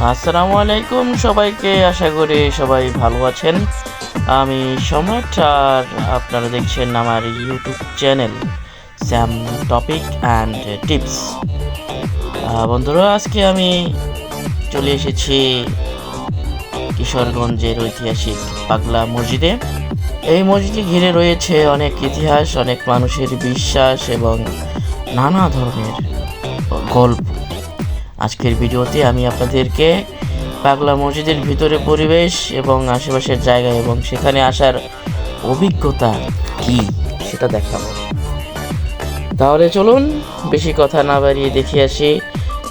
আসসালামু আলাইকুম সবাইকে, আশা করি সবাই ভালো আছেন। আমি সম্রাট, আর আপনারা দেখছেন আমার YouTube channel Sam topic and tips. বন্ধুরা, আজকে আমি চলে এসেছি কিশোরগঞ্জের ঐতিহাসিক পাগলা মসজিদে। এই মসজিদকে ঘিরে রয়েছে অনেক ইতিহাস, অনেক মানুষের বিশ্বাস এবং নানা ধরনের গল্প। আজকের ভিডিওতে আমি আপনাদেরকে পাগলা মসজিদের ভিতরে পরিবেশ এবং আশেপাশের জায়গা এবং সেখানে আসার অভিজ্ঞতা কি সেটা দেখাবো। তাহলে চলুন, বেশি কথা না বাড়িয়ে দেখে আসি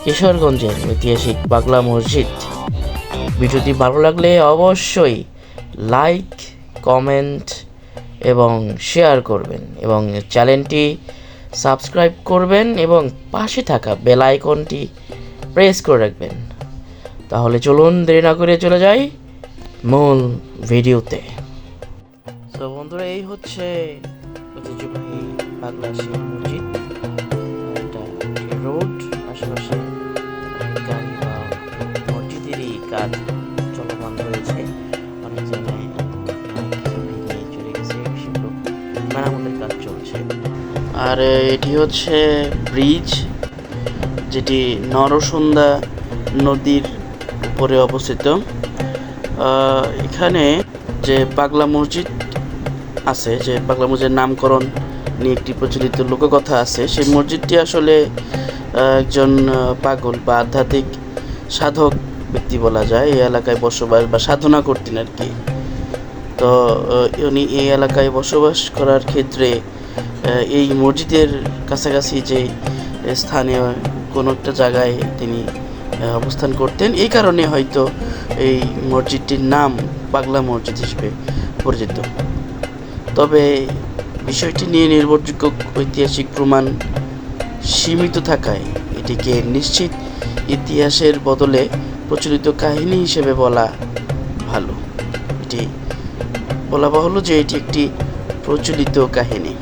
কিশোরগঞ্জের ঐতিহাসিক পাগলা মসজিদ। ভিডিওটি ভালো লাগলে অবশ্যই লাইক, কমেন্ট এবং শেয়ার করবেন এবং চ্যানেলটি সাবস্ক্রাইব করবেন এবং পাশে থাকা বেল আইকনটি প্রেস করে রাখবেন। তাহলে চলুন, দেরি না করে চলে যাই মূল ভিডিওতে। তো বন্ধুরা, এই হচ্ছে ঐতিহ্যবাহী পাগলা শিব মসজিদ। এটা রোড, আশেপাশে গাড়ি বা মসজিদেরই কাজ চলমান রয়েছে। অনেক জায়গায় ভেঙে চলে গেছে, সেগুলো মেরামতের কাজ চলছে। আর এটি হচ্ছে ব্রিজ, যেটি নরসুন্দা নদীর উপরে অবস্থিত। এখানে যে পাগলা মসজিদ আছে, যে পাগলা মসজিদের নামকরণ নিয়ে একটি প্রচলিত লোককথা আছে। সেই মসজিদটি আসলে একজন পাগল বা আধ্যাত্মিক সাধক ব্যক্তি বলা যায়, এই এলাকায় বসবাস বা সাধনা করতেন আর কি। তো উনি এই এলাকায় বসবাস করার ক্ষেত্রে এই মসজিদের কাছাকাছি যে স্থানীয় কোনো একটা জায়গায় তিনি অবস্থান করতেন, এই কারণে হয়তো এই মসজিদটির নাম পাগলা মসজিদ হিসেবে পরিচিত। তবে বিষয়টি নিয়ে নির্ভরযোগ্য ঐতিহাসিক প্রমাণ সীমিত থাকায় এটিকে নিশ্চিত ইতিহাসের বদলে প্রচলিত কাহিনী হিসেবে বলা ভালো। এটি বলা বাহুল্য যে এটি একটি প্রচলিত কাহিনী।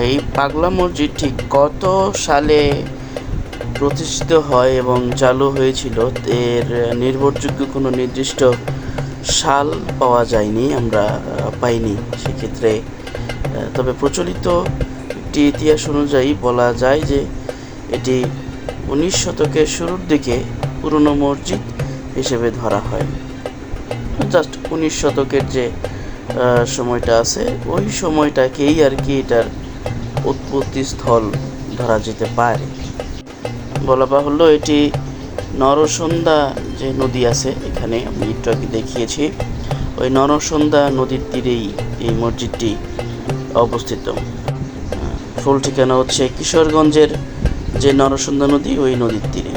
এই পাগলা মসজিদ ঠিক কত সালে প্রতিষ্ঠিত হয় এবং চালু হয়েছিল এর নির্ভরযোগ্য কোনো নির্দিষ্ট সাল পাওয়া যায়নি, আমরা পাইনি সেক্ষেত্রে। তবে প্রচলিত একটি ইতিহাস অনুযায়ী বলা যায় যে এটি 19 শতকের শুরুর দিকে পুরনো মসজিদ হিসেবে ধরা হয়। জাস্ট 19 শতকের যে সময়টা আছে, ওই সময়টাকেই আর কি এটার উৎপত্তি স্থল ধরা যেতে পারে। বলা বাহুল্য এটি নরসুন্দা যে নদী আছে, এখানে আমি একটু আগে দেখিয়েছি, ওই নরসুন্দা নদীর তীরেই এই মসজিদটি অবস্থিত। ফুল ঠিকানা হচ্ছে কিশোরগঞ্জের যে নরসুন্দা নদী, ওই নদীর তীরে।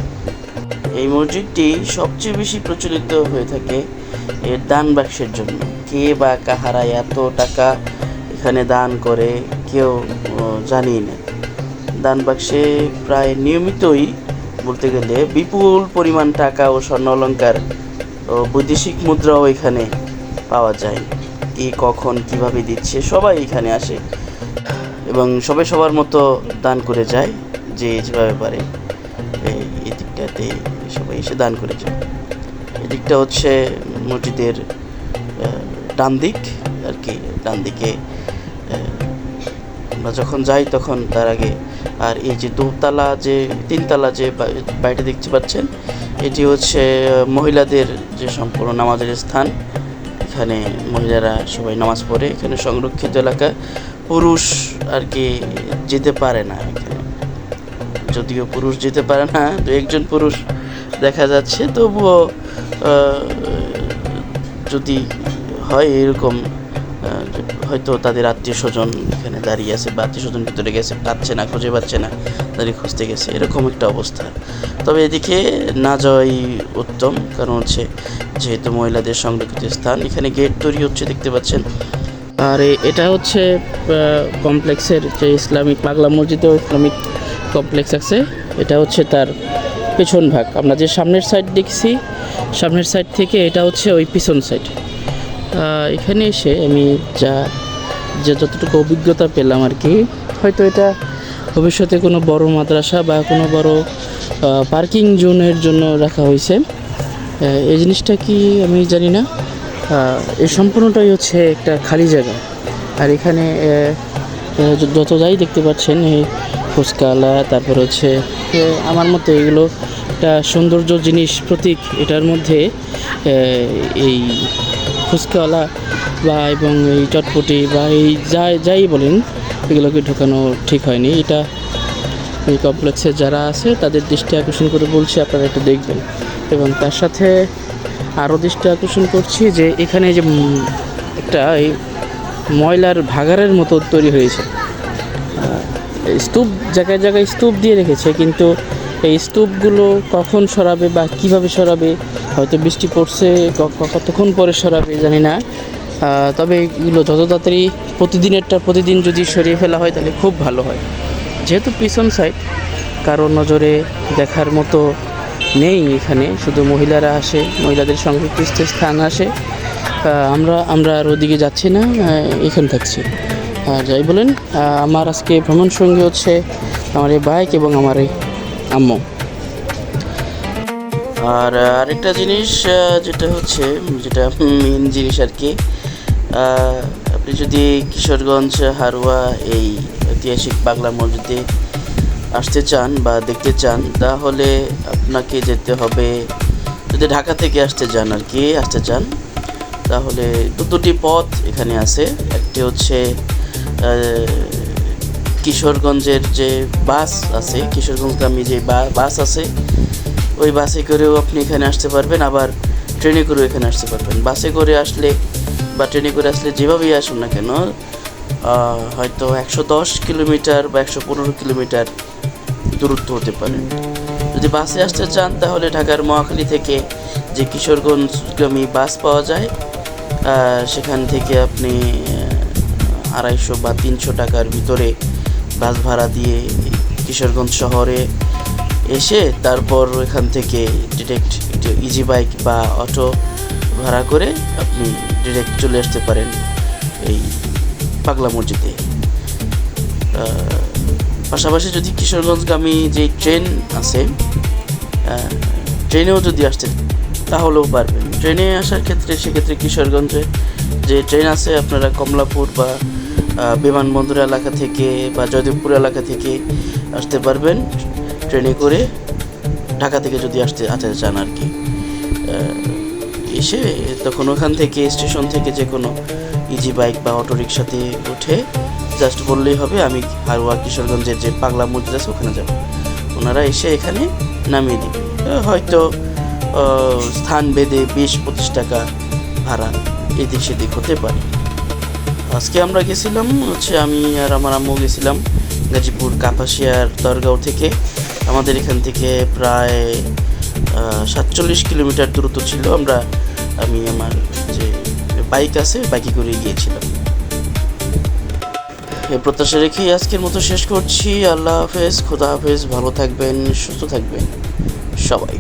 এই মসজিদটি সবচেয়ে বেশি প্রচলিত হয়ে থাকে এর দান বাক্সের জন্য। কে বা কাহারা এত টাকা এখানে দান করে কেউ জানি না। দান বাক্সে প্রায় নিয়মিতই বলতে গেলে বিপুল পরিমাণ টাকা ও স্বর্ণ অলংকার ও বৈদেশিক মুদ্রাও এখানে পাওয়া যায়। কে কখন কিভাবে দিচ্ছে, সবাই এখানে আসে এবং সবাই সবার মতো দান করে যায়, যে যেভাবে পারে। এই দিকটাতে সবাই এসে দান করে যায়। এদিকটা হচ্ছে মসজিদের ডান দিক আর কি। ডান দিকে আমরা যখন যাই তখন তার আগে, আর এই যে দোতলা যে তিনতলা যে বাড়িটা দেখতে পাচ্ছেন, এটি হচ্ছে মহিলাদের যে সম্পূর্ণ নামাজের স্থান। এখানে মহিলারা সবাই নামাজ পড়ে। এখানে সংরক্ষিত এলাকা, পুরুষ আর কি যেতে পারে না এখানে। যদিও পুরুষ যেতে পারে না, দু একজন পুরুষ দেখা যাচ্ছে, তবুও যদি হয় এরকম, হয়তো তাদের আত্মীয় স্বজন এখানে দাঁড়িয়ে আছে বা আত্মীয় স্বজন ভিতরে গেছে, পাচ্ছে না, খুঁজে পাচ্ছে না, দাঁড়িয়ে খুঁজতে গেছে, এরকম একটা অবস্থা। তবে এদিকে না যাওয়াই উত্তম, কারণ হচ্ছে যেহেতু মহিলাদের সংরক্ষিত স্থান। এখানে গেট তৈরি হচ্ছে, দেখতে পাচ্ছেন। আর এটা হচ্ছে কমপ্লেক্সের যে ইসলামিক পাগলা মসজিদে ইসলামিক কমপ্লেক্স আছে, এটা হচ্ছে তার পেছন ভাগ। আমরা যে সামনের সাইড দেখছি, সামনের সাইড থেকে এটা হচ্ছে ওই পিছন সাইড। এখানে এসে আমি যতটুকু অভিজ্ঞতা পেলাম আর কি, হয়তো এটা ভবিষ্যতে কোনো বড় মাদ্রাসা বা কোনো বড় পার্কিং জোনের জন্য রাখা হয়েছে। এই জিনিসটা কি আমি জানি না। এই সম্পূর্ণটাই হচ্ছে একটা খালি জায়গা। আর এখানে যত যাই দেখতে পাচ্ছেন এই ফুচকাওয়ালা, তারপর হচ্ছে আমার মতে এগুলো একটা সৌন্দর্য জিনিস প্রতীক। এটার মধ্যে এই ফুচকাওয়ালা বা এবং এই চটপটি বা এই যাই বলেন এগুলোকে ঢোকানো ঠিক হয়নি। এটা এই কমপ্লেক্সে যারা আছে তাদের দৃষ্টি আকর্ষণ করে বলছি আপনারা একটু দেখবেন। এবং তার সাথে আরও দৃষ্টি আকর্ষণ করছি যে এখানে যে একটা এই ময়লার ভাগাড়ের মতো তৈরি হয়েছে। স্তূপ জায়গায় জায়গায় স্তূপ দিয়ে রেখেছে, কিন্তু এই স্তূপগুলো কখন সরাবে বা কিভাবে সরাবে, হয়তো বৃষ্টি পড়ছে কতক্ষণ পরে সরাবে জানি না। তবে এগুলো যত তাড়াতাড়ি প্রতিদিন যদি সরিয়ে ফেলা হয় তাহলে খুব ভালো হয়। যেহেতু পিছন সাইড কারোর নজরে দেখার মতো নেই, এখানে শুধু মহিলারা আসে, মহিলাদের সংরক্ষিত স্থান আসে। আমরা আর ওদিকে যাচ্ছি না, এখানে থাকছি। আর যাই বলেন, আমার আজকে ভ্রমণ সঙ্গী হচ্ছে আমার এই বাইক এবং আমার এই আম্মু। আর আরেকটা জিনিস যেটা মেন জিনিস আর কি, আপনি যদি কিশোরগঞ্জ হারোয়া এই ঐতিহাসিক পাগলা মসজিদে আসতে চান বা দেখতে চান, তাহলে আপনাকে যেতে হবে, যদি ঢাকা থেকে আসতে চান তাহলে দুটি পথ এখানে আছে। একটি হচ্ছে কিশোরগঞ্জের যে বাস আছে, কিশোরগঞ্জগামী যে বাস আছে, ওই বাসে করেও আপনি এখানে আসতে পারবেন, আবার ট্রেনে করেও এখানে আসতে পারবেন। বাসে করে আসলে বা ট্রেনে করে আসলে যেভাবেই আসুন না কেন, হয়তো 110 কিলোমিটার বা 115 কিলোমিটার দূরত্ব হতে পারে। যদি বাসে আসতে চান তাহলে ঢাকার মহাখালী থেকে যে কিশোরগঞ্জগামী বাস পাওয়া যায়, সেখান থেকে আপনি 250 বা 300 টাকার ভিতরে বাস ভাড়া দিয়ে কিশোরগঞ্জ শহরে এসে তারপর এখান থেকে ডিরেক্ট ইজি বাইক বা অটো ভাড়া করে আপনি ডিরেক্ট চলে আসতে পারেন এই পাগলা মসজিদে। পাশাপাশি যদি কিশোরগঞ্জগামী যে ট্রেন আছে, ট্রেনেও যদি আসতে তাহলেও পারবেন। ট্রেনে আসার ক্ষেত্রে সেক্ষেত্রে কিশোরগঞ্জে যে ট্রেন আছে, আপনারা কমলাপুর বা বিমানবন্দর এলাকা থেকে বা জয়দেবপুর এলাকা থেকে আসতে পারবেন ট্রেনে করে, ঢাকা থেকে যদি আসতে চান আর কি। এসে তখন ওখান থেকে স্টেশন থেকে যে কোনো ইজি বাইক বা অটো রিক্সাতে উঠে জাস্ট বললেই হবে আমি হারোয়া কিশোরগঞ্জের যে পাগলা মসজিদ আছে ওখানে যাব। ওনারা এসে এখানে নামিয়ে দেবে। হয়তো স্থান ভেদে 20-25 টাকা ভাড়া এদিক সেদিক হতে পারে। আজকে আমরা গেছিলাম আমি আর আমার আম্মু গেছিলাম গাজীপুর কাপাসিয়ার দরগাঁও থেকে। আমাদের এখান থেকে প্রায় 47 কিলোমিটার দূরত্ব ছিল। আমি আমার যে বাইক আছে বাইকে করে গিয়েছিলাম। এই প্রত্যাশা রেখেই আজকের মতো শেষ করছি। আল্লাহ হাফেজ, খোদা হাফেজ, ভালো থাকবেন, সুস্থ থাকবেন সবাই।